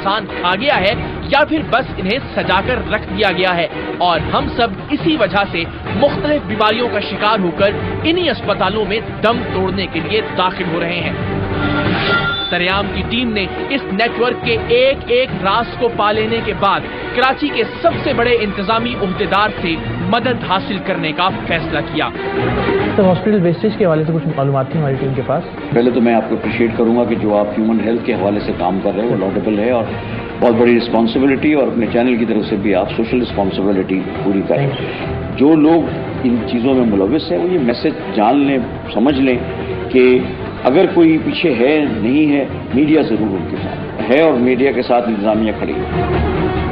इंसान खा गया है या फिर बस इन्हें सजा कर रख दिया गया है और हम सब इसी वजह से मुख्तलिफ बीमारियों का शिकार होकर इन्हीं अस्पतालों में दम तोड़ने के लिए दाखिल हो रहे हैं। सरेआम की टीम ने इस नेटवर्क के एक एक राज को पा लेने के बाद कराची के सबसे बड़े इंतजामी ओहदेदार से मदद हासिल करने का फैसला किया। तो हॉस्पिटल वेस्टेज के हवाले से कुछ मालूमात थी हमारी टीम के पास। पहले तो मैं आपको अप्रिशिएट करूंगा कि जो आप ह्यूमन हेल्थ के हवाले से काम कर रहे हैं वो लॉडेबल है और बहुत बड़ी रिस्पॉन्सिबिलिटी, और अपने चैनल की तरफ से भी आप सोशल रिस्पॉन्सिबिलिटी पूरी करें। जो लोग इन चीज़ों में मुलविस हैं वो ये मैसेज जान लें, समझ लें कि अगर कोई पीछे है नहीं है, मीडिया जरूर उनके साथ है और मीडिया के साथ इंतजामिया खड़ी है।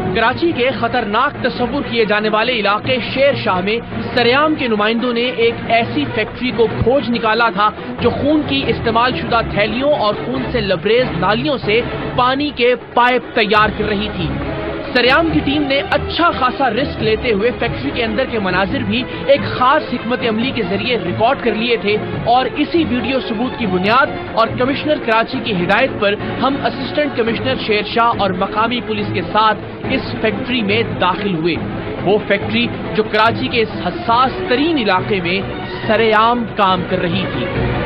कराची के खतरनाक तस्वुर किए जाने वाले इलाके शेर शाह में सरेआम के नुमाइंदों ने एक ऐसी फैक्ट्री को खोज निकाला था जो खून की इस्तेमाल शुदा थैलियों और खून से लबरेज नालियों से पानी के पाइप तैयार कर रही थी। सरेआम की टीम ने अच्छा खासा रिस्क लेते हुए फैक्ट्री के अंदर के मनाजिर भी एक खास हिकमत अमली के जरिए रिकॉर्ड कर लिए थे और इसी वीडियो सबूत की बुनियाद और कमिश्नर कराची की हिदायत पर हम असिस्टेंट कमिश्नर शेरशाह और मकामी पुलिस के साथ इस फैक्ट्री में दाखिल हुए। वो फैक्ट्री जो कराची के इस हसास तरीन इलाके में सरेआम काम कर रही थी।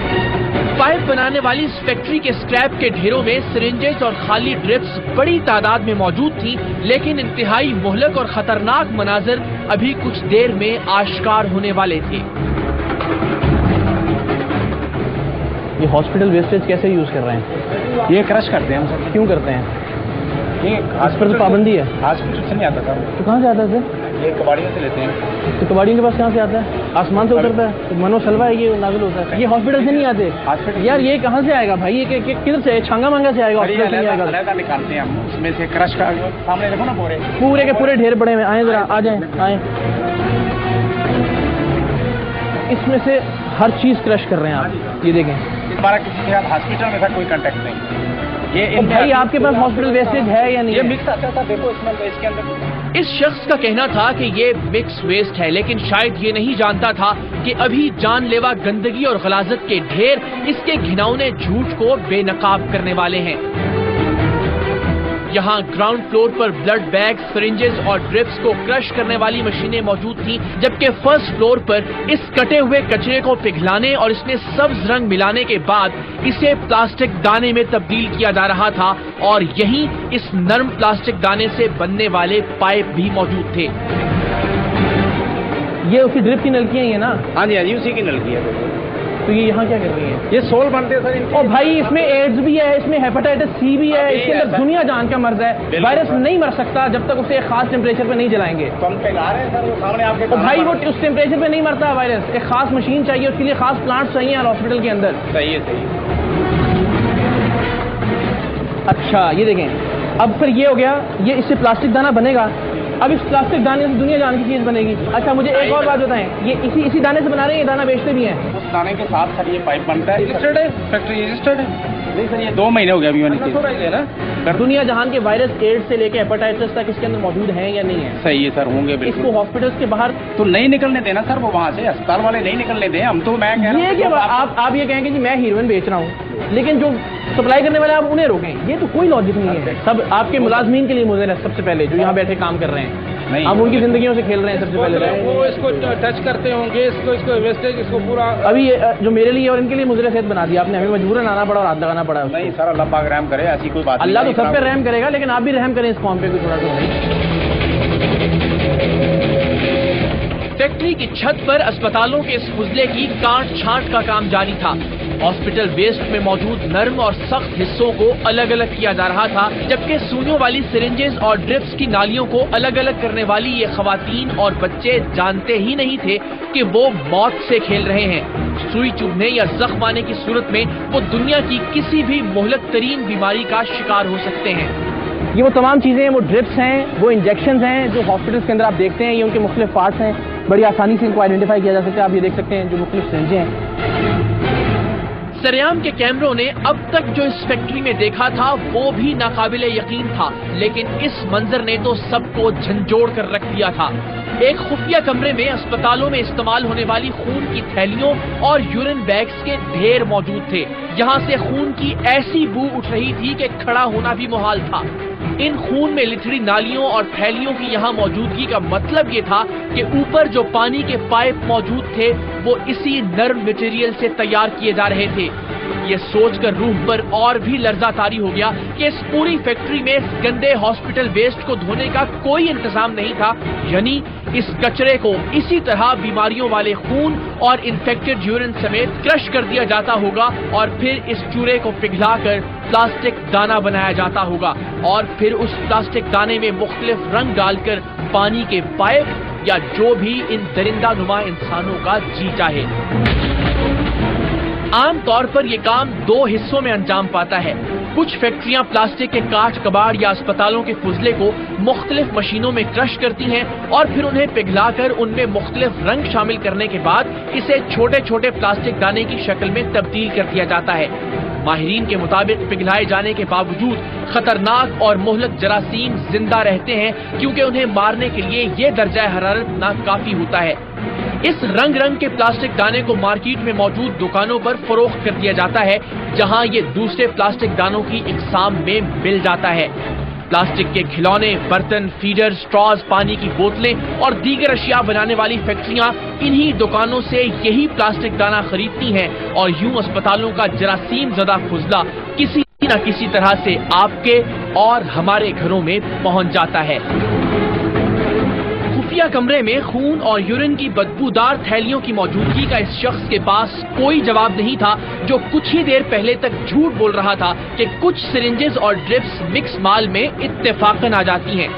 पाइप बनाने वाली इस फैक्ट्री के स्क्रैप के ढेरों में सिरिंजेस और खाली ड्रिप्स बड़ी तादाद में मौजूद थी, लेकिन इंतहाई मुहलक और खतरनाक मनाजर अभी कुछ देर में आश्कार होने वाले थे। ये हॉस्पिटल वेस्टेज कैसे यूज कर रहे हैं? ये क्रश करते हैं हम सब। क्यों करते हैं? ये आज पर तो पाबंदी है। हॉस्पिटल से नहीं आता था। तो कहाँ से आता है? ये कबाड़ियों से लेते हैं। तो कबाड़ियों के पास कहाँ से आता है? आसमान से उतरता है? तो मनोसलवा है ये नाजिल होता है। ये हॉस्पिटल से नहीं आते। हॉस्पिटल यार ये कहाँ से आएगा भाई? ये किधर से? छांगा मांगा से आएगा? हॉस्पिटल से नहीं आएगा। अलग निकालते हैं हम उसमें से क्रश का। सामने देखो ना पूरे के पूरे ढेर पड़े हुए। आए जरा, आ जाए, आए। इसमें से हर चीज क्रश कर रहे हैं आप। ये देखें, हमारा किसी के साथ हॉस्पिटल में था कोई कांटेक्ट नहीं। ये भाई आपके पास हॉस्पिटल वेस्टेज है या नहीं? ये मिक्स आता था, देखो इसमें इसके अंदर। इस शख्स का कहना था कि ये मिक्स वेस्ट है, लेकिन शायद ये नहीं जानता था कि अभी जानलेवा गंदगी और गलाजत के ढेर इसके घिनौने झूठ को बेनकाब करने वाले हैं। यहाँ ग्राउंड फ्लोर पर ब्लड बैग, सिरिंजेस और ड्रिप्स को क्रश करने वाली मशीनें मौजूद थीं, जबकि फर्स्ट फ्लोर पर इस कटे हुए कचरे को पिघलाने और इसमें सब्ज रंग मिलाने के बाद इसे प्लास्टिक दाने में तब्दील किया जा रहा था और यहीं इस नरम प्लास्टिक दाने से बनने वाले पाइप भी मौजूद थे। ये उसी ड्रिप की नलकियां ही है ना? हाँ जी, उसी की नलकी है। तो ये यहाँ क्या कर रही है? ये सोल बनते हैं सर। और भाई इसमें एड्स भी है, इसमें हेपेटाइटिस सी भी है, इसके अंदर दुनिया जान का मर्ज है। वायरस नहीं मर सकता जब तक उसे एक खास टेम्परेचर पे नहीं जलाएंगे। तो हम पिघला रहे हैं सर, वो सामने आपके। तो भाई वो उस टेम्परेचर पे नहीं मरता वायरस। एक खास मशीन चाहिए, उसके लिए खास प्लांट चाहिए हॉस्पिटल के अंदर। सही है। अच्छा ये देखें, अब फिर ये हो गया, ये इससे प्लास्टिक दाना बनेगा। अब इस प्लास्टिक दाने से दुनिया जान की चीज बनेगी। अच्छा मुझे एक और बात बताएं, ये इसी दाने से बना रहे हैं? ये दाना बेचते भी हैं? उस दाने के साथ सर ये पाइप बनता है। रजिस्टर्ड है, फैक्ट्री रजिस्टर्ड है। नहीं सर, ये 2 महीने हो गए अभी होने ना। दुनिया जहान के वायरस एड्स से लेके हेपेटाइटिस तक इसके अंदर मौजूद हैं या नहीं है? सही है सर, होंगे बिल्कुल। इसको हॉस्पिटल्स के बाहर तो नहीं निकलने देना सर, वो वहाँ से अस्पताल वाले नहीं निकलने दें। हम तो मैं कह रहा हूँ, ये क्या आप ये कहेंगे जी मैं हीरोइन बेच रहा हूँ, लेकिन जो सप्लाई करने वाले आप उन्हें रोकें, ये तो कोई लॉजिक नहीं है। सब आपके मुलाजमीन के लिए मुझे है सबसे पहले, जो यहाँ बैठे काम कर रहे हैं। आप उनकी जिंदगियों से खेल रहे हैं सबसे पहले। वो इसको टच करते होंगे, इसको वेस्टेज, इसको पूरा। अभी जो मेरे लिए और इनके लिए मुझे सेहत बना दिया आपने, हमें मजबूरन आना पड़ा और हाथ लगाना पड़ा। नहीं सर, अल्लाह पाक रहम करे, ऐसी कोई बात नहीं। अल्लाह तो सब पे रहम करेगा, लेकिन आप भी रहम करें इस कौम पे भी थोड़ा सा। फैक्ट्री की छत पर अस्पतालों के इस फुजले की काट छांट का काम जारी था। हॉस्पिटल वेस्ट में मौजूद नर्म और सख्त हिस्सों को अलग अलग किया जा रहा था, जबकि सुइयों वाली सिरिंजेस और ड्रिप्स की नालियों को अलग अलग करने वाली ये खवातीन और बच्चे जानते ही नहीं थे कि वो मौत से खेल रहे हैं। सुई चुभने या जख्म आने की सूरत में वो दुनिया की किसी भी मुहलक तरीन बीमारी का शिकार हो सकते हैं। ये वो तमाम चीजें, वो ड्रिप्स हैं, वो इंजेक्शन हैं जो हॉस्पिटल्स के अंदर आप देखते हैं। ये उनके मुख्तलिफ पार्ट्स हैं, बड़ी आसानी से इनको आइडेंटिफाई किया जा सकता है। आप ये देख सकते हैं जो मुख्तलिफ सिरिंजें हैं। सरेआम के कैमरों ने अब तक जो इस फैक्ट्री में देखा था वो भी नाकाबिले यकीन था, लेकिन इस मंजर ने तो सबको झंझोड़ कर रख दिया था। एक खुफिया कमरे में अस्पतालों में इस्तेमाल होने वाली खून की थैलियों और यूरिन बैग्स के ढेर मौजूद थे। यहाँ से खून की ऐसी बू उठ रही थी कि खड़ा होना भी मुहाल था। इन खून में लिथड़ी नालियों और थैलियों की यहाँ मौजूदगी का मतलब ये था कि ऊपर जो पानी के पाइप मौजूद थे वो इसी नर्म मटेरियल से तैयार किए जा रहे थे। ये सोचकर रूह पर और भी लर्जा तारी हो गया कि इस पूरी फैक्ट्री में इस गंदे हॉस्पिटल वेस्ट को धोने का कोई इंतजाम नहीं था, यानी इस कचरे को इसी तरह बीमारियों वाले खून और इन्फेक्टेड यूरिन समेत क्रश कर दिया जाता होगा और फिर इस चूरे को पिघलाकर प्लास्टिक दाना बनाया जाता होगा और फिर उस प्लास्टिक दाने में मुख्तलिफ रंग डालकर पानी के पाइप या जो भी इन दरिंदा नुमा इंसानों का जी चाहे। आम तौर पर यह काम दो हिस्सों में अंजाम पाता है। कुछ फैक्ट्रियां प्लास्टिक के काट कबाड़ या अस्पतालों के फुजले को मुख्तलिफ मशीनों में क्रश करती हैं और फिर उन्हें पिघलाकर उनमें मुख्तलिफ रंग शामिल करने के बाद इसे छोटे छोटे प्लास्टिक दाने की शक्ल में तब्दील कर दिया जाता है। माहिरीन के मुताबिक पिघलाए जाने के बावजूद खतरनाक और मुहलक जरासीम जिंदा रहते हैं क्योंकि उन्हें मारने के लिए ये दर्जा हरारत नाकाफी होता है। इस रंग रंग के प्लास्टिक दाने को मार्केट में मौजूद दुकानों पर फरोख्त कर दिया जाता है, जहां ये दूसरे प्लास्टिक दानों की इकसाम में मिल जाता है। प्लास्टिक के खिलौने, बर्तन, फीडर, स्ट्रॉज, पानी की बोतलें और दीगर अशिया बनाने वाली फैक्ट्रियां इन्हीं दुकानों से यही प्लास्टिक दाना खरीदती हैं और यूं अस्पतालों का जरासीम ज़दा फुजला किसी न किसी तरह से आपके और हमारे घरों में पहुंच जाता है। खुफिया कमरे में खून और यूरिन की बदबूदार थैलियों की मौजूदगी का इस शख्स के पास कोई जवाब नहीं था, जो कुछ ही देर पहले तक झूठ बोल रहा था कि कुछ सिरिंजेस और ड्रिप्स मिक्स माल में इत्तेफाकन आ जाती हैं।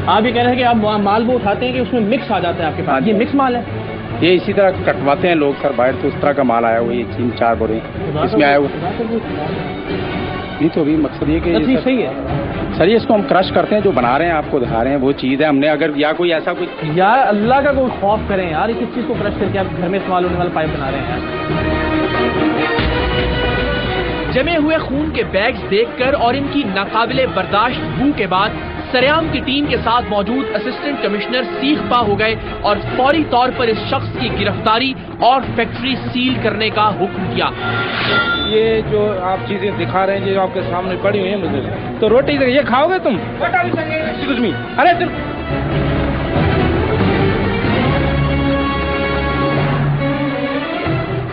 आप ये कह रहे हैं कि आप माल वो उठाते हैं कि उसमें मिक्स आ जाता है आपके पास, ये मिक्स माल है? ये इसी तरह कटवाते हैं लोग सर, बाहर तो उस तरह का माल आया हुआ, ये 3-4 बोरे इसमें आया हुआ। नहीं तो अभी मकसद ये कि सही है सर, ये इसको हम क्रश करते हैं, जो बना रहे हैं आपको दिखा रहे हैं वो चीज़ है। हमने अगर या कोई ऐसा कोई यार अल्लाह का कोई खौफ करें यार, किस चीज़ को क्रश करके आप घर में इस्तेमाल होने वाला पाइप बना रहे हैं यार। जमे हुए खून के बैग्स देखकर और इनकी नाकाबिले बर्दाश्त बू के बाद सरेआम की टीम के साथ मौजूद असिस्टेंट कमिश्नर सीख पा हो गए और फौरी तौर पर इस शख्स की गिरफ्तारी और फैक्ट्री सील करने का हुक्म किया। ये जो आप चीजें दिखा रहे हैं, जो आपके सामने पड़ी हुई है, मुझे तो रोटी ये खाओगे तुम? कुछ नहीं, अरे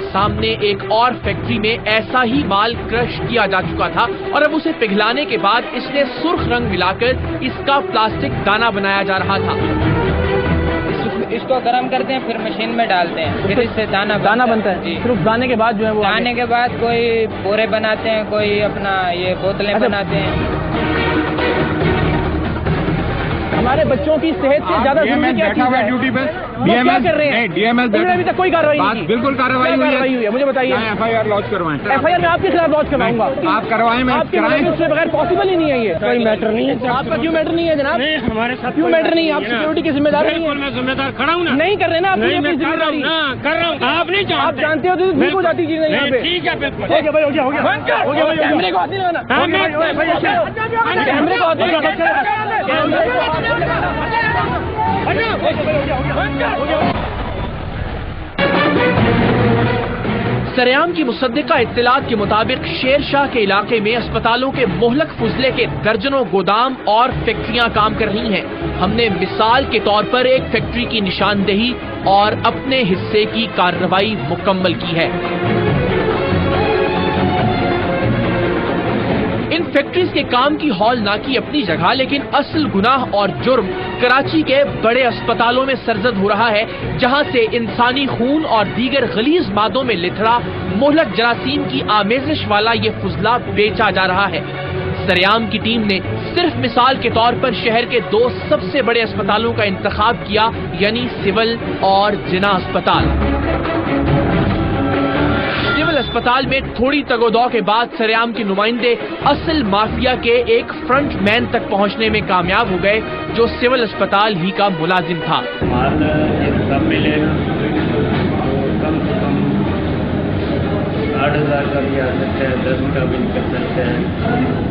सामने एक और फैक्ट्री में ऐसा ही माल क्रश किया जा चुका था और अब उसे पिघलाने के बाद इसने सुर्ख रंग मिलाकर इसका प्लास्टिक दाना बनाया जा रहा था। इसको गर्म करते हैं, फिर मशीन में डालते हैं, फिर इससे दाना बनता है। फिर उस दाने के बाद जो है वो दाने के बाद कोई बोरे बनाते हैं, कोई अपना ये बोतलें बनाते हैं। हमारे बच्चों की सेहत से ज्यादा जरूरी क्या चीज है? ड्यूटी पे क्या कर रहे हैं? डीएमएस अभी तक कोई कार्रवाई नहीं की। बिल्कुल कार्रवाई हुई है, मुझे बताइए। एफआईआर लॉन्च करवाएं। एफआईआर मैं आपके खिलाफ लॉन्च करवाऊंगा। आप करवाएं, मैं आपके उससे बगैर पॉसिबल ही नहीं है। ये कोई मैटर नहीं है। आपका क्यों मैटर नहीं है जनाब? हमारे साथ क्यों मैटर नहीं है? आप सिक्योरिटी की जिम्मेदारी नहीं है। मैं जिम्मेदाद खड़ा हूँ ना। नहीं कर रहे ना आप अपनी जिम्मेदारी। कर रहा हूँ, आप नहीं जानते। आप जानते हो तो ठीक हो जाती चीजें यहाँ पे। ठीक है, बिल्कुल। हो गया भाई, हो गया। कैमरे को हाथ नहीं लगाना। कैमरे को हाथ नहीं लगाना। सरेआम की मुसद्दिका इत्तलात के मुताबिक शेरशाह के इलाके में अस्पतालों के मुहलक फुजले के दर्जनों गोदाम और फैक्ट्रियां काम कर रही हैं। हमने मिसाल के तौर पर एक फैक्ट्री की निशानदेही और अपने हिस्से की कार्रवाई मुकम्मल की है। इन फैक्ट्रीज के काम की हौल ना की अपनी जगह, लेकिन असल गुनाह और जुर्म कराची के बड़े अस्पतालों में सरजद हो रहा है, जहां से इंसानी खून और दीगर गलीज मादों में लिथड़ा मुहलक जरासीम की आमेजिश वाला ये फुजला बेचा जा रहा है। सरेआम की टीम ने सिर्फ मिसाल के तौर पर शहर के 2 सबसे बड़े अस्पतालों का इंतखाब किया, यानी सिविल और जिना अस्पताल। सिविल अस्पताल में थोड़ी तगोदौ के बाद सरेआम के नुमाइंदे असल माफिया के एक फ्रंट मैन तक पहुंचने में कामयाब हो गए, जो सिविल अस्पताल ही का मुलाजिम था। माल सब मिलेगा तो कम से कम 8,000 का भी आ सकता है, 10 का भी निकल सकता है।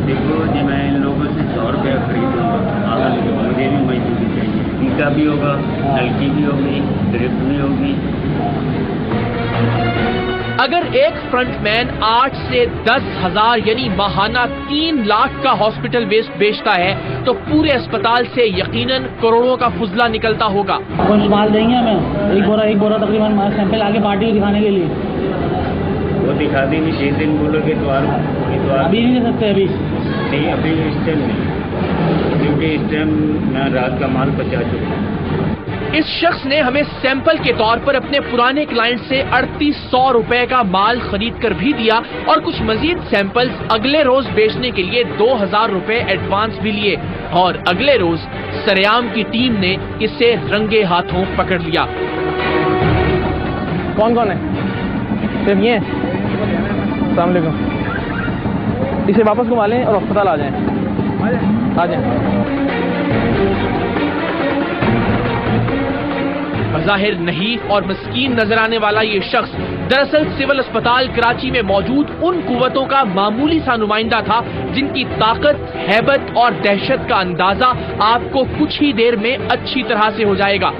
देखो जी, मैं इन लोगों से 100 रुपया खरीदूँगा, मुझे भी मजदूरी चाहिए। टीका भी होगा, नलकी भी होगी, ड्रिप भी होगी। अगर एक फ्रंटमैन 8 से 10,000 यानी माहाना 3 लाख का हॉस्पिटल वेस्ट बेचता है तो पूरे अस्पताल से यकीनन करोड़ों का फुजला निकलता होगा। कुछ माल देंगे हमें, एक बोरा तकरीबन माल सैंपल आगे पार्टी को दिखाने के लिए। वो दिखा देंगे, 6 दिन बोलोगे तो अभी नहीं दे सकते। अभी नहीं, अभी इस टाइम नहीं, क्योंकि इस टाइम मैं रात का माल पहुँचा चुका हूँ। इस शख्स ने हमें सैंपल के तौर पर अपने पुराने क्लाइंट से 3800 रुपए का माल खरीद कर भी दिया और कुछ मजीद सैंपल्स अगले रोज बेचने के लिए 2000 रुपए एडवांस भी लिए और अगले रोज सरेआम की टीम ने इसे रंगे हाथों पकड़ लिया। कौन कौन है? सिर्फ ये? अस्सलाम वालेकुम। इसे वापस घुमा लें और अस्पताल आ जाएं। आ जाएं। बज़ाहिर नहीफ और मस्कीन नजर आने वाला ये शख्स दरअसल सिविल अस्पताल कराची में मौजूद उन कुव्वतों का मामूली सा नुमाइंदा था जिनकी ताकत, हैबत और दहशत का अंदाजा आपको कुछ ही देर में अच्छी तरह से हो जाएगा।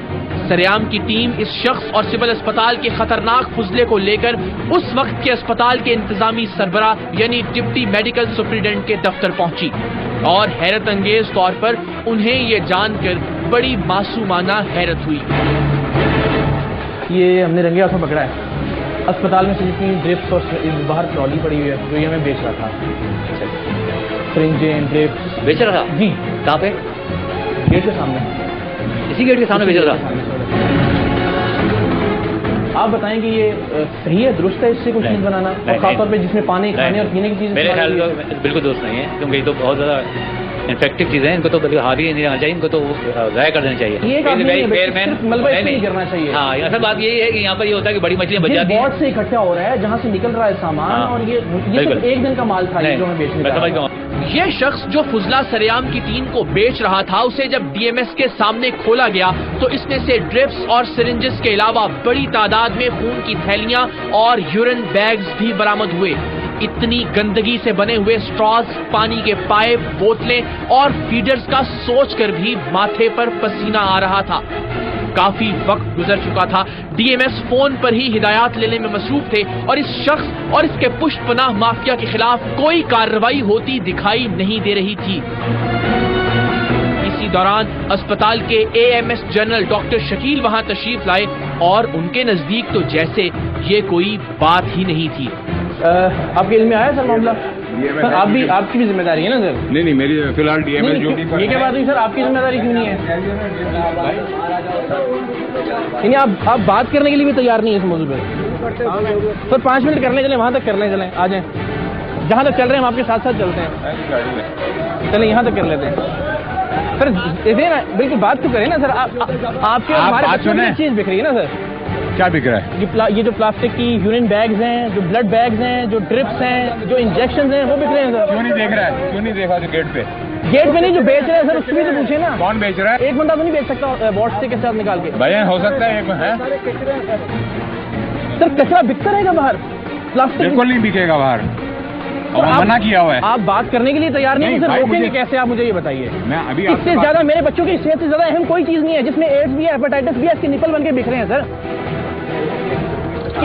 सरेआम की टीम इस शख्स और सिविल अस्पताल के खतरनाक फुजले को लेकर उस वक्त के अस्पताल के इंतजामी सरबरा यानी डिप्टी मेडिकल सुप्रिटेंडेंट के दफ्तर पहुंची और हैरत अंगेज तौर पर उन्हें ये जानकर बड़ी मासूमाना हैरत हुई। ये हमने रंगे हाथों पकड़ा है। अस्पताल में से जितनी ड्रिप्स और बाहर ट्रॉली पड़ी हुई है जो ये हमें बेच रहा था। सिरिंजें, ड्रिप्स बेच रहा था? जी। कहाँ पे? गेट के सामने। इसी गेट के सामने बेच रहा था? आप बताएं कि ये सही है, दुरुस्त है इससे कुछ चीज बनाना, और खासतौर पे जिसमें पानी, खाने और पीने की चीज? मेरे ख्याल में बिल्कुल दुरुस्त नहीं है, क्योंकि ये तो बहुत ज्यादा इन्फेक्टिव चीजें हैं, इनको तो बिल्कुल हावी नहीं रहना चाहिए, इनको तो ज़ाया कर देना चाहिए। ये मलबा नहीं करना चाहिए। हाँ, असल बात ये है कि यहाँ पर ये होता है कि बड़ी मछलियाँ बच जाती हैं। बोट से इकट्ठा हो रहा है जहाँ से निकल रहा है सामान, और ये सिर्फ एक दिन का माल था जो हमें बेचने का। ये शख्स जो फुजला सरेआम की टीम को बेच रहा था, उसे जब डीएमएस के सामने खोला गया तो इसमें से ड्रिप्स और सिरिंजेस के अलावा बड़ी तादाद में खून की थैलियां और यूरिन बैग्स भी बरामद हुए। इतनी गंदगी से बने हुए स्ट्रॉज, पानी के पाइप, बोतलें और फीडर्स का सोचकर भी माथे पर पसीना आ रहा था। काफी वक्त गुजर चुका था, डीएमएस फोन पर ही हिदायत लेने में मसरूफ थे और इस शख्स और इसके पुष्टपनाह माफिया के खिलाफ कोई कार्रवाई होती दिखाई नहीं दे रही थी। इसी दौरान अस्पताल के एएमएस जनरल डॉक्टर शकील वहां तशरीफ लाए और उनके नजदीक तो जैसे ये कोई बात ही नहीं थी। आपके इल्म में आया सर मामला? सर आपकी भी जिम्मेदारी है ना सर? नहीं, मेरी फिलहाल डीएमएस ड्यूटी पर। ये क्या बात हुई सर, आपकी जिम्मेदारी क्यों नहीं है? यानी आप बात करने के लिए भी तैयार नहीं है इस मौजू पे? सर 5 मिनट करने चले, वहां तक करने चले, आ जाएं। जहां तक चल रहे हैं हम आपके साथ साथ चलते हैं। चले यहाँ तक कर लेते हैं सर। देखिए ना, बिल्कुल बात तो करें ना सर। आपके हमारे बच्चों की चीज बिक रही है ना सर? क्या बिक रहा है? ये जो प्लास्टिक की यूरिन बैग्स हैं, जो ब्लड बैग्स हैं, जो ड्रिप्स हैं, जो इंजेक्शन हैं, वो बिक रहे हैं सर। क्यों नहीं देख रहा है? क्यों नहीं देखा तो गेट पे? गेट पे नहीं, जो बेच रहे हैं सर उसको भी तो पूछे ना। कौन बेच रहा है? एक बंदा तो नहीं बेच सकता वॉट्स के साथ निकाल के। भैया हो सकता है एक है सर, कचरा बिकता रहेगा बाहर, प्लास्टिक बिल्कुल नहीं बिकेगा बाहर, और मना किया हुआ है। आप बात करने के लिए तैयार नहीं है सर, रोकेंगे कैसे आप मुझे ये बताइए? मैं अभी इससे ज्यादा मेरे बच्चों की सेहत से ज्यादा अहम कोई चीज नहीं है, जिसमें एड्स भी है, हेपेटाइटिस भी है, इसके निपल बन के बिक रहे हैं सर।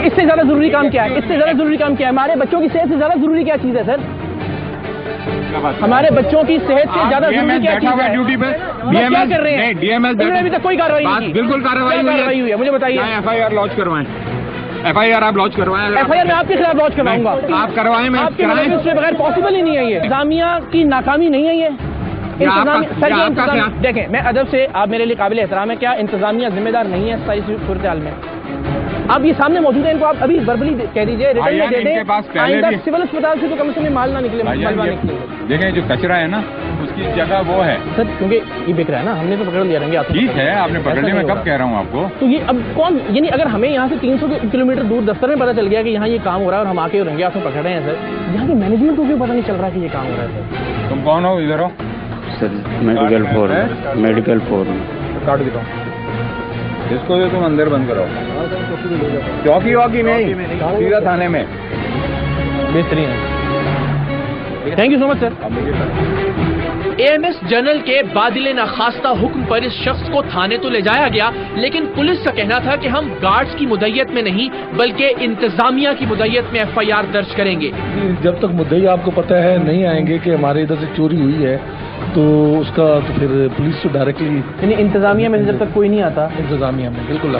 इससे ज्यादा जरूरी काम क्या है? इससे ज्यादा जरूरी काम क्या है? हमारे बच्चों की सेहत से ज्यादा जरूरी क्या चीज है सर? हमारे बच्चों की सेहत से ज्यादा जरूरी क्या चीज है? ड्यूटी पे क्या कर रहे हैं? डीएमएस अभी तक कोई कार्रवाई नहीं की। बिल्कुल कार्रवाई हुई है, मुझे बताइए। एफआईआर लॉन्च करवाएं। एफआईआर आप लॉन्च करवाएं। एफआईआर मैं आपके खिलाफ लॉन्च करवाऊंगा। आप करवाएं, मैं आपके उसके बगैर पॉसिबल ही नहीं है। ये इंतजामिया की नाकामी नहीं है ये। देखें, मैं अदब से, आप मेरे लिए काबिल एहतराम है, क्या इंतजामिया जिम्मेदार नहीं है सारी सूरत हाल में? आप ये सामने मौजूद है, इनको आप अभी वर्बली कह दीजिए, रिटर्न में दे दें। आइंदा सिविल अस्पताल से तो कम से कम माल ना निकले, मलबा निकले। देखें, जो कचरा है ना उसकी जगह वो है सर, क्योंकि ये बिक रहा है ना, हमने तो पकड़ लिया रहेंगे आप। ठीक है, आपने पकड़ने में कब कह रहा हूँ आपको। तो ये अब कौन, यानी अगर हमें यहाँ से 300 किलोमीटर दूर दफ्तर में पता चल गया कि यहाँ ये काम हो रहा है और हम आके रंगे हाथों पकड़ रहे हैं सर, यहाँ की मैनेजमेंट को क्यों पता नहीं चल रहा कि ये काम हो रहा है सर? तुम कौन हो? इधर हो सर। मेडिकल फोरम काट देता हूँ इसको, जो तुम अंदर बंद कराओ। चौकी वॉकी नहीं, सीधा थाने में। बेहतरीन है, thank you so much sir. AMS general के बादिले नाखास्ता हुक्म पर इस शख्स को थाने तो ले जाया गया, लेकिन पुलिस का कहना था कि हम गार्ड्स की मुद्दईयत में नहीं बल्कि इंतजामिया की मुद्दईयत में एफआईआर दर्ज करेंगे। जब तक मुद्दई आपको पता है नहीं आएंगे कि हमारे इधर से चोरी हुई है तो उसका तो फिर पुलिस तो डायरेक्टली, यानी इंतजामिया में जब तक कोई नहीं आता, इंतजामिया में बिल्कुल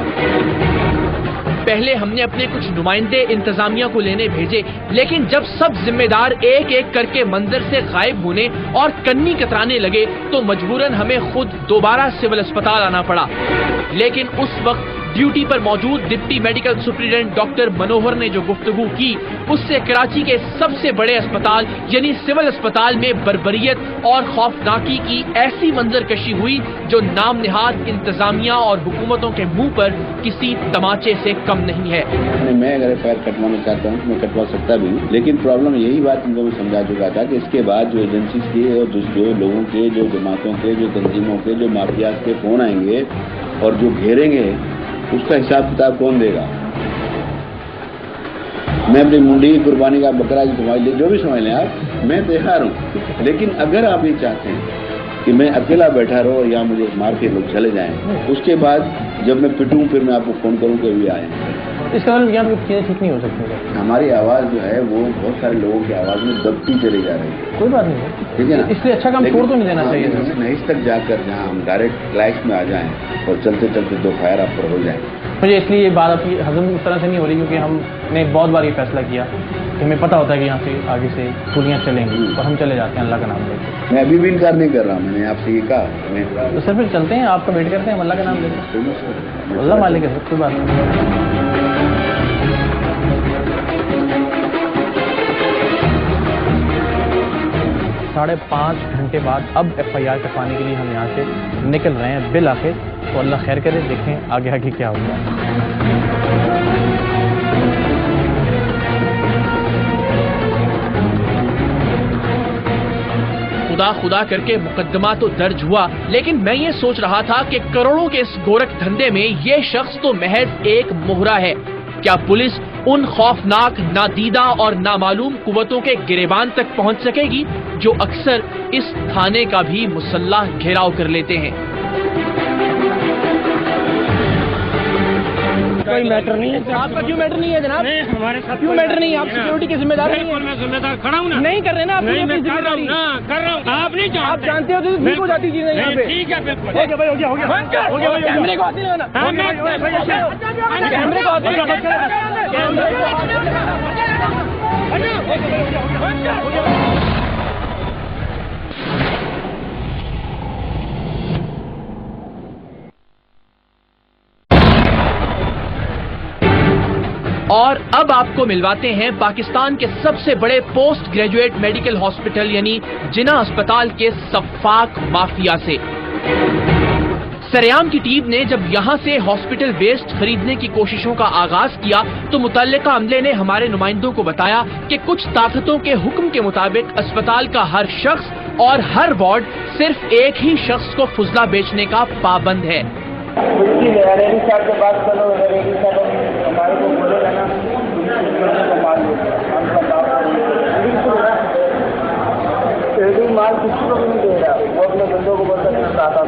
पहले हमने अपने कुछ नुमाइंदे इंतजामिया को लेने भेजे, लेकिन जब सब जिम्मेदार एक एक करके मंदिर से गायब होने और कन्नी कतराने लगे तो मजबूरन हमें खुद दोबारा सिविल अस्पताल आना पड़ा। लेकिन उस वक्त ड्यूटी पर मौजूद डिप्टी मेडिकल सुप्रिटेंडेंट डॉक्टर मनोहर ने जो गुफ्तगू की, उससे कराची के सबसे बड़े अस्पताल यानी सिविल अस्पताल में बर्बरियत और खौफनाकी की ऐसी मंजरकशी हुई जो नाम निहाद इंतजामिया और हुकूमतों के मुंह पर किसी तमाचे से कम नहीं है। मैं अगर पैर कटवाना चाहता हूँ मैं कटवा सकता भी हूँ, लेकिन प्रॉब्लम यही बात इनको मैं समझा चुका था कि इसके बाद जो एजेंसीज के और जो लोगों के, जो जमातों के, जो तंजीमों के, जो माफियाज के फोन आएंगे और जो घेरेंगे, उसका हिसाब किताब कौन देगा। मैं अपनी मुंडी की कुर्बानी का बकरा की समझ ले, जो भी समझ लें आप, मैं तैयार हूँ। लेकिन अगर आप ये चाहते हैं कि मैं अकेला बैठा रहूं या मुझे मार के लोग चले जाएं, उसके बाद जब मैं पिटूं फिर मैं आपको फोन करूं कि अभी आए। इस कारण यहाँ पे चीजें ठीक नहीं हो सकती। हमारी आवाज जो है वो बहुत सारे लोगों की आवाज में दबती चली जा रही है। कोई बात नहीं, ठीक है ना, इसलिए अच्छा काम छोड़ तो नहीं देना चाहिए। नहिस तक जाकर जहाँ हम डायरेक्ट क्लाइश में आ जाएं और चलते चलते दो फायर आप पर हो जाए। मुझे इसलिए ये बात आपकी हजम इस तरह से नहीं हो रही क्योंकि हमने बहुत बार ये फैसला किया कि हमें पता होता है कि यहाँ से आगे से गोलियाँ चलेंगी और हम चले जाते हैं अल्लाह का नाम लेकर। मैं अभी भी इनकार नहीं कर रहा हूँ, मैंने आपसे ये कहा। तो सर फिर चलते हैं, आपका वेट करते हैं, अल्लाह का नाम लेकर। अल्लाह मालिक है, कोई बात नहीं। 5.5 घंटे बाद अब एफआईआर करवाने के लिए हम यहाँ से निकल रहे हैं बिल आखिर। तो अल्लाह खैर करे, देखें आगे आगे क्या होगा। खुदा खुदा करके मुकदमा तो दर्ज हुआ, लेकिन मैं ये सोच रहा था कि करोड़ों के इस गोरख धंधे में ये शख्स तो महज एक मोहरा है। क्या पुलिस उन खौफनाक, नादीदा और नामालूम कुव्वतों के गिरेबान तक पहुंच सकेगी जो अक्सर इस थाने का भी मुसल्लह घेराव कर लेते हैं? कोई मैटर नहीं है। आपका क्यों मैटर नहीं है जनाब? नहीं, हमारे साथ क्यों मैटर नहीं है? आप सिक्योरिटी के जिम्मेदार नहीं है। मैं जिम्मेदार खड़ा हूँ ना। नहीं कर रहे ना आप? नहीं, मैं कर रहा हूँ ना, कर रहा हूँ। आप नहीं जानते। आप जानते हो तो ठीक हो जाती चीजें यहाँ पे। ठीक है, बिल्कुल। हो गया भाई, हो गया, हो गया, हो गया। कैमरे को हाथ नहीं लगाना। कैमरे को हाथ नहीं लगाना। और अब आपको मिलवाते हैं पाकिस्तान के सबसे बड़े पोस्ट ग्रेजुएट मेडिकल हॉस्पिटल यानी जिना अस्पताल के सफाक माफिया से। सरेआम की टीम ने जब यहां से हॉस्पिटल वेस्ट खरीदने की कोशिशों का आगाज किया तो मुतल्लिका अमले ने हमारे नुमाइंदों को बताया कि कुछ ताकतों के हुक्म के मुताबिक अस्पताल का हर शख्स और हर वार्ड सिर्फ एक ही शख्स को फुजला बेचने का पाबंद है। हमारे को बोलेगा ना माल किसी को भी नहीं दे रहा, वो अपने बंदों को बोलता था।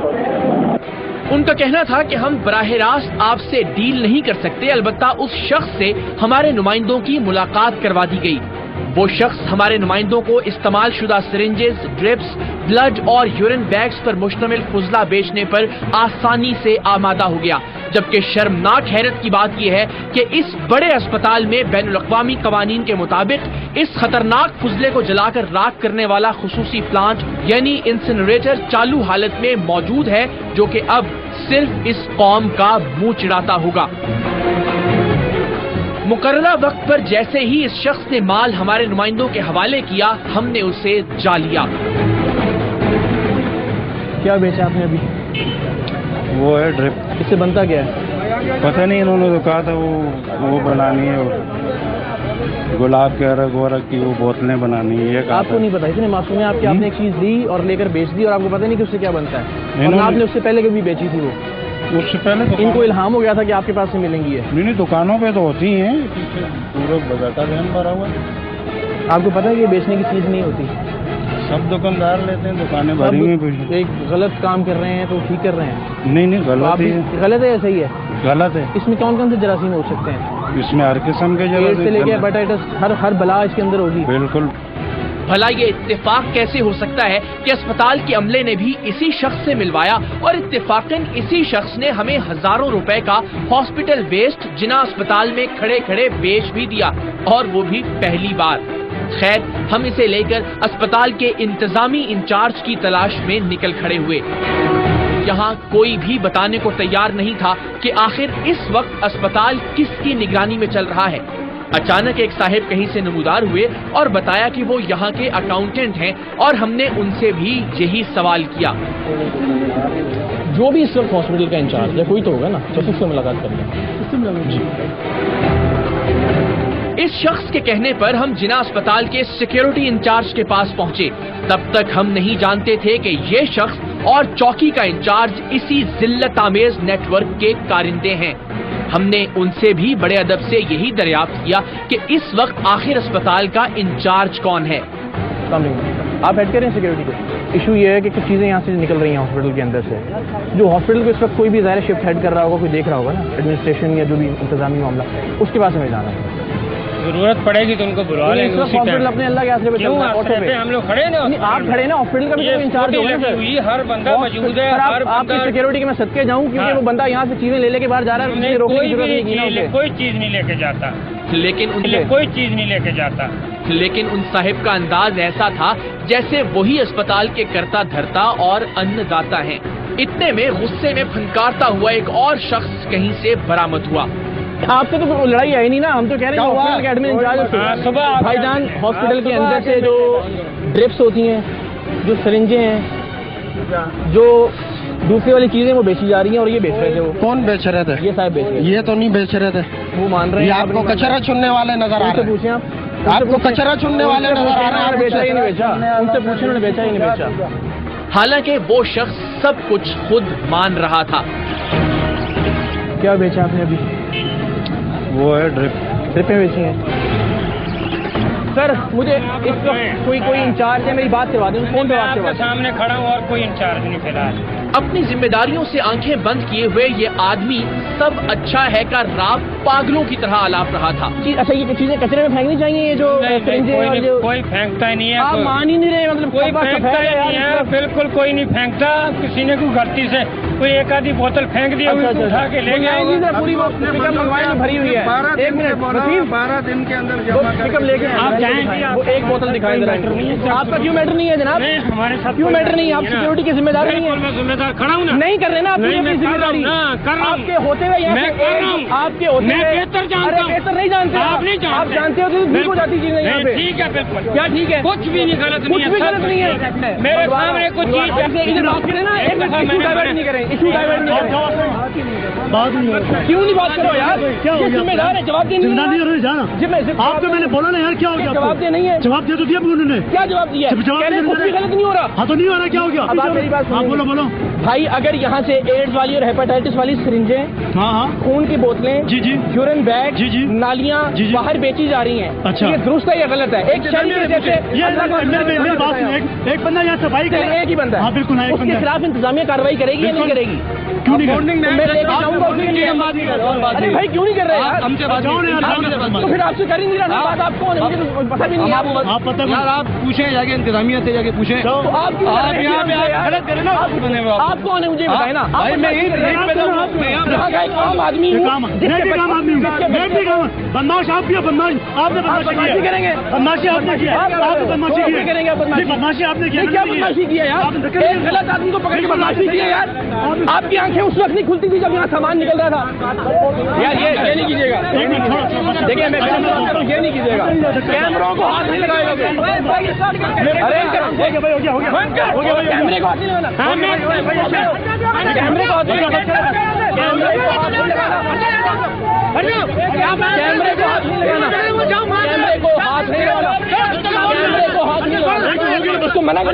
उनका कहना था कि हम बराह रास्त आपसे डील नहीं कर सकते, अलबत्ता उस शख्स से हमारे नुमाइंदों की मुलाकात करवा दी गई। वो शख्स हमारे नुमाइंदों को इस्तेमाल शुदा सिरिंजेस, ड्रिप्स, ब्लड और यूरिन बैग्स पर मुश्तमिल फुजला बेचने पर आसानी से आमादा हो गया। जबकि शर्मनाक हैरत की बात यह है कि इस बड़े अस्पताल में बैनुल-अक़वामी कवानीन के मुताबिक इस खतरनाक फुजले को जलाकर राख करने वाला खुसूसी प्लांट यानी इंसिनरेटर चालू हालत में मौजूद है, जो कि अब सिर्फ इस कौम का मुंह चिढ़ाता होगा। मुकर्ररा वक्त पर जैसे ही इस शख्स ने माल हमारे नुमाइंदों के हवाले किया, हमने उसे जा लिया। क्या बेचा आपने अभी? वो है ड्रिप। इससे बनता क्या है? पता नहीं, इन्होंने तो कहा था वो बनानी है, गुलाब के अरग वरग की वो बोतलें बनानी है। आपको नहीं पता? इतने मासूम है आपकी, आपने एक चीज दी और लेकर बेच दी और आपको पता नहीं कि उससे क्या बनता है। और आपने उससे पहले कभी बेची थी वो? उससे पहले तो इनको इल्हाम हो गया था कि आपके पास से मिलेंगी है। नहीं, दुकानों पे तो होती हैं, पूरा बजाता ध्यान भरा हुआ। आपको पता है कि बेचने की चीज नहीं होती, सब दुकानदार लेते हैं, दुकानें भरी हुई पड़ी। एक गलत काम कर रहे हैं तो ठीक कर रहे हैं। नहीं गलत ही है। गलत है या सही है? गलत है। इसमें कौन कौन से जरासीम हो सकते हैं? इसमें हर किस्म के एड्स से लेके हेपेटाइटिस हर बला इसके अंदर होगी। बिल्कुल। भला ये इत्तेफाक कैसे हो सकता है कि अस्पताल के अमले ने भी इसी शख्स से मिलवाया और इत्तेफाकन इसी शख्स ने हमें हजारों रुपए का हॉस्पिटल वेस्ट जिना अस्पताल में खड़े खड़े बेच भी दिया, और वो भी पहली बार। खैर, हम इसे लेकर अस्पताल के इंतजामी इंचार्ज की तलाश में निकल खड़े हुए। यहाँ कोई भी बताने को तैयार नहीं था कि आखिर इस वक्त अस्पताल किसकी निगरानी में चल रहा है। अचानक एक साहिब कहीं से नमूदार हुए और बताया कि वो यहाँ के अकाउंटेंट हैं, और हमने उनसे भी यही सवाल किया। जो भी इस वक्त हॉस्पिटल का इंचार्ज है, कोई तो होगा ना, तो उससे मुलाकात करेंगे जी। इस शख्स के कहने पर हम जिना अस्पताल के सिक्योरिटी इंचार्ज के पास पहुंचे। तब तक हम नहीं जानते थे कि ये शख्स और चौकी का इंचार्ज इसी जिल्लत आमेज नेटवर्क के कारिंदे हैं। हमने उनसे भी बड़े अदब से यही दरियाफ्त किया कि इस वक्त आखिर अस्पताल का इंचार्ज कौन है। आप हेड करें सिक्योरिटी को। इशू ये है कि कुछ चीजें यहाँ से निकल रही हैं हॉस्पिटल के अंदर से, जो हॉस्पिटल को इस वक्त कोई भी ज़ाहिर शिफ्ट हेड कर रहा होगा, कोई देख रहा होगा ना, एडमिनिस्ट्रेशन या जो भी इंतजामी मामला, उसके पास हमें जाना है। जरूरत पड़ेगी तो उनको बुला लेंगे। हॉस्पिटल अपने अल्लाह के आसरे पे चल रहा है। हम लोग खड़े ना, आप खड़े ना, हॉस्पिटल का भी कोई इंचार्ज होगा सर। हर बंदा मौजूद है। आपकी सिक्योरिटी के मैं सदके जाऊँ, क्योंकि वो बंदा यहाँ से चीजें ले के बाहर जा रहा है, रोकने की जरूरत नहीं है। कोई चीज नहीं लेके जाता, लेकिन कोई चीज नहीं लेके जाता। लेकिन उन साहिब का अंदाज ऐसा था जैसे वही अस्पताल के कर्ता धर्ता और अन्नदाता हैं। इतने में गुस्से में फनकारता हुआ एक और शख्स कहीं से बरामद हुआ। आपसे तो लड़ाई आई नहीं ना, हम तो कह रहे हैं हॉस्पिटल के एडमिन इंचार्ज सुबह भाईजान, हॉस्पिटल के अंदर से जो ड्रिप्स होती हैं, जो सरिंजें हैं, जो दूसरी वाली चीजें वो बेची जा रही हैं, और ये बेच रहे थे। वो कौन बेच रहे थे? ये साहब बेच रहे थे। ये तो नहीं बेच रहे थे, वो मान रहे हैं। आपको कचरा चुनने वाले नजर आ रहे हैं। पूछे आपको कचरा चुनने वाले नजर आ रहे हैं। बेचा ही नहीं बेचा, उनसे पूछे उन्होंने बेचा ही नहीं बेचा। हालांकि वो शख्स सब कुछ खुद मान रहा था। क्या बेचा आपने अभी? वो है ड्रिपें बेची हैं। सर मुझे इस वक्त कोई इंचार्ज है, मेरी बात करवा दें। कौन बात करवा? सामने खड़ा हूँ और कोई इंचार्ज नहीं फिलहाल। अपनी जिम्मेदारियों से आंखें बंद किए हुए ये आदमी सब अच्छा है का राव पागलों की तरह आलाप रहा था। अच्छा, ये चीजें कचरे में फेंकनी चाहिए, ये जो कोई फेंकता ही नहीं है। आप मान ही नहीं रहे, मतलब कोई फेंकता ही नहीं है, बिल्कुल कोई नहीं फेंकता। किसी ने कोई गलती से कोई एक आधी बोतल फेंक दी, उठा के ले गया। पूरी भरी हुई है। 1 मिनट, 12 दिन के अंदर पिकअप लेके आप जाएंगे। वो एक बोतल दिखाई दे रहा है। आपका क्यों मैटर नहीं है जनाब? हमारे साथ क्यों मैटर नहीं है? आप सिक्योरिटी की जिम्मेदारी नहीं है। जिम्मेदार खड़ा हूँ ना, नहीं कर रहे ना अपनी जिम्मेदारी। आपके होते हुए यहाँ आपके होते हुए बेहतर जानता हूँ। बेहतर नहीं जानते आप? नहीं जानते। आप जानते हो तो ठीक हो जाती चीजें यहाँ पे। ठीक है, बिल्कुल। क्या ठीक है? कुछ भी नहीं गलत, कुछ भी गलत नहीं है। मेरे सामने कुछ चीज इधर बात करें ना, इशू डाइवर्ट नहीं करें, इशू डाइवर्ट नहीं करें। बात नहीं, क्यों नहीं बात करो यार? क्या जिम्मेदार है, जवाब देने आप तो मैंने बोला ना यार, क्या हो गया? जवाब दे नहीं है। जवाब दे तो दिया उन्होंने। क्या जवाब दिया? कुछ भी गलत नहीं हो रहा। हाँ तो नहीं हो रहा, क्या हो गया? अब आप मेरी बात बोलो भाई। अगर यहाँ से एड्स वाली और हेपेटाइटिस वाली सिरिंजें, खून की बोतलें, जी, यूरिन बैग, जी, नालियाँ बाहर बेची जा रही हैं, अच्छा, ये दुरुस्त है या गलत है? एक एक बंदा यहाँ सफाई कर, एक ही बंदा, बिल्कुल, उसके खिलाफ इंतजामिया कार्रवाई करेगी या नहीं करेगी? क्यों नहीं? मैं लेके जाऊंगा। अरे भाई क्यों नहीं कर रहे यार? तो फिर आपसे कर ही नहीं रहा बात। आप कौन है मुझे तो पता भी नहीं है। आप पता यार, आप पूछे जाके इंतजामिया से जाके पूछे। तो आप गलत करें ना। आप कौन है मुझे बताए ना? मैं आम आदमी हूँ। बदमाश आप भी, बदमाश आपने बदमाशी करेंगे। बदमाशी आपने किया, आपने बदमाशी की करेंगे। बदमाशी आपने किया, क्या बदमाशी किया यार? एक गलत आदमी को पकड़ के बदमाशी किया यार। आपकी आंखें उस वक्त नहीं खुलती थी जब यहाँ सामान निकल रहा था यार। ये नहीं कीजिएगा। देखिए मैं ये नहीं कीजिएगा। कैमरों को हाथ नहीं लगाएगा। अरे कैमरे को हाथ नहीं लगाना। कैमरे को हाथ नहीं लगाना। कैमरे को हाथ नहीं लगाना। कैमरे को हाथ नहीं लगाना। कैमरे को हाथ नहीं लगाना। कैमरे को हाथ नहीं लगाना। उसको मना कर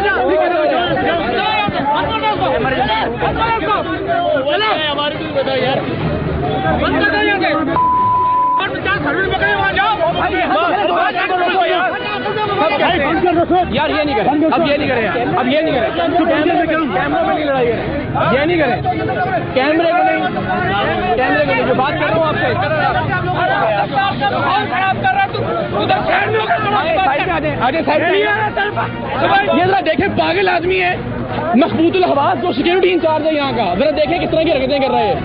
हमारी भी बता यार। यार ये नहीं करें, अब ये नहीं करें, अब ये नहीं करें, कैमरे में नहीं लड़ाई करें, ये नहीं करें, कैमरे को नहीं, जो बात कर रहा हूँ आपसे खराब कर रहा तू उधर साइड में ये जरा देखे, पागल आदमी है मखबूतुल हवास जो सिक्योरिटी इंचार्ज है यहाँ का, जरा देखे किस तरह की हरकतें कर रहे हैं।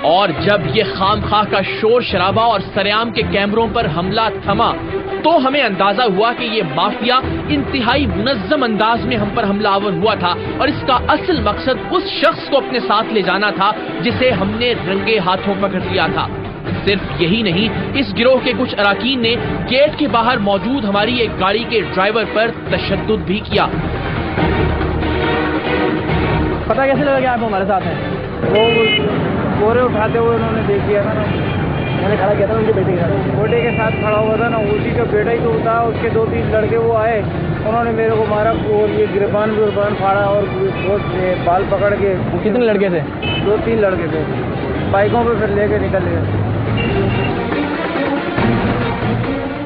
और जब ये खामखा का शोर शराबा और सरेआम के कैमरों पर हमला थमा तो हमें अंदाजा हुआ कि ये माफिया इंतहाई मुनज्जम अंदाज में हम पर हमलावर हुआ था और इसका असल मकसद उस शख्स को अपने साथ ले जाना था जिसे हमने रंगे हाथों पकड़ लिया था। सिर्फ यही नहीं, इस गिरोह के कुछ अराकीन ने गेट के बाहर मौजूद हमारी एक गाड़ी के ड्राइवर पर तशद्दुद भी किया। पता कैसे लगा कि आप हमारे साथ हैं? वो बोरे उठाते हुए उन्होंने देख लिया था ना, मैंने खड़ा किया था उनके बेटे के साथ, बेटे के साथ खड़ा हुआ था ना, उसी का बेटा ही तो था। उसके 2-3 लड़के वो आए, उन्होंने मेरे को मारा और ये गिरबान फाड़ा और बाल पकड़ के। कितने लड़के थे? 2-3 लड़के थे, बाइकों पे फिर लेके निकल गए।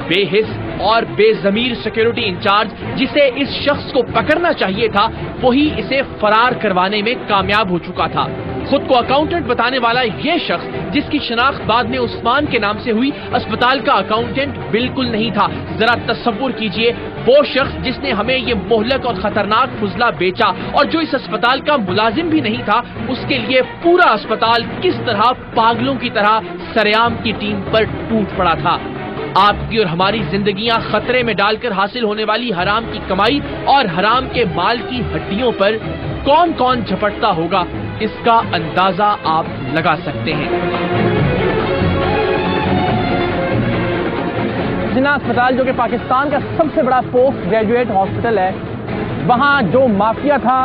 बेहिस और बेजमीर सिक्योरिटी इंचार्ज जिसे इस शख्स को पकड़ना चाहिए था, वही इसे फरार करवाने में कामयाब हो चुका था। खुद को अकाउंटेंट बताने वाला ये शख्स, जिसकी शनाख्त बाद में उस्मान के नाम से हुई, अस्पताल का अकाउंटेंट बिल्कुल नहीं था। जरा तसव्वुर कीजिए, वो शख्स जिसने हमें ये मोहलक और खतरनाक फुजला बेचा और जो इस अस्पताल का मुलाजिम भी नहीं था, उसके लिए पूरा अस्पताल किस तरह पागलों की तरह सरेआम की टीम पर टूट पड़ा था। आपकी और हमारी जिंदगियां खतरे में डालकर हासिल होने वाली हराम की कमाई और हराम के माल की हड्डियों पर कौन कौन झपटता होगा, इसका अंदाजा आप लगा सकते हैं। जिन्ना अस्पताल जो कि पाकिस्तान का सबसे बड़ा पोस्ट ग्रेजुएट हॉस्पिटल है, वहां जो माफिया था,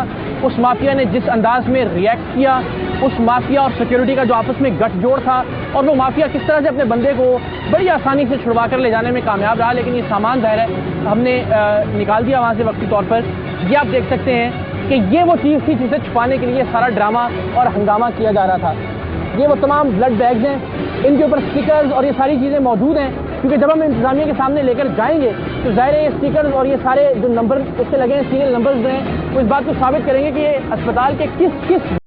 उस माफिया ने जिस अंदाज में रिएक्ट किया, उस माफिया और सिक्योरिटी का जो आपस में गठजोड़ था, और वो माफिया किस तरह से अपने बंदे को बड़ी आसानी से छुड़वा कर ले जाने में कामयाब रहा। लेकिन ये सामान ज़ाहिर है हमने निकाल दिया वहाँ से वक्ती तौर पर। ये आप देख सकते हैं कि ये वो चीज़ थी जिसे छुपाने के लिए सारा ड्रामा और हंगामा किया जा रहा था। ये वो तमाम ब्लड बैग्स हैं, इनके ऊपर स्टिकर्स और ये सारी चीज़ें मौजूद हैं, क्योंकि जब हम इंतजामिया के सामने लेकर जाएंगे तो ज़ाहिर है ये स्टिकर्स और ये सारे जो नंबर इससे लगे हैं, सीरियल नंबर्स हैं, वो इस बात को साबित करेंगे कि ये अस्पताल के किस